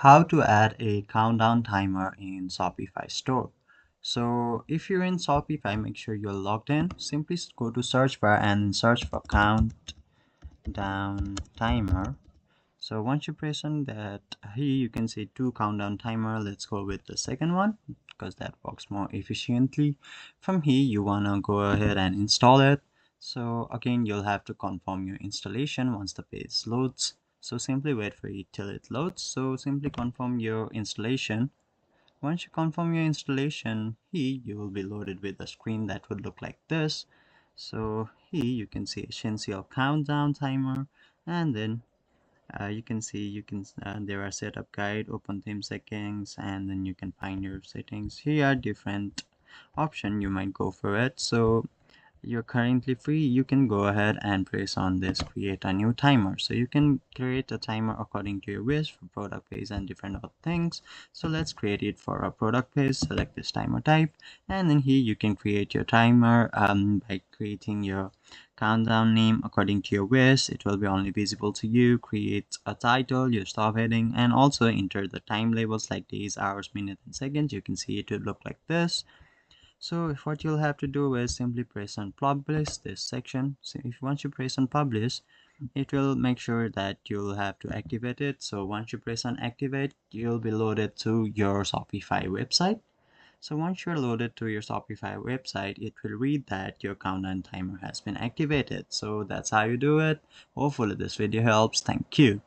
How to add a countdown timer in Shopify store. So if you're in Shopify, make sure you're logged in. Simply go to search bar and search for countdown timer. So once you press on that, here you can see two countdown timer. Let's go with the second one because that works more efficiently. From here, you wanna go ahead and install it. So again, you'll have to confirm your installation once the page loads. So simply wait for it till it loads. So simply confirm your installation. Once you confirm your installation, here you will be loaded with a screen that would look like this. So here you can see essential countdown timer, and then you can see there are setup guide, open theme settings, and then you can find your settings. Here are different option, you might go for it. So you're currently free, you can go ahead and press on this create a new timer. So you can create a timer according to your wish for product page and different other things. So let's create it for a product page. Select this timer type, and then here you can create your timer by creating your countdown name according to your wish. It will be only visible to you. Create a title, your stop heading, and also enter the time labels like days, hours, minutes, and seconds. You can see it will look like this. So what you'll have to do is simply press on publish this section. So if once you press on publish, it will make sure that you'll have to activate it. So once you press on activate, you'll be loaded to your Shopify website. So once you're loaded to your Shopify website, it will read that your countdown timer has been activated. So that's how you do it. Hopefully this video helps. Thank you.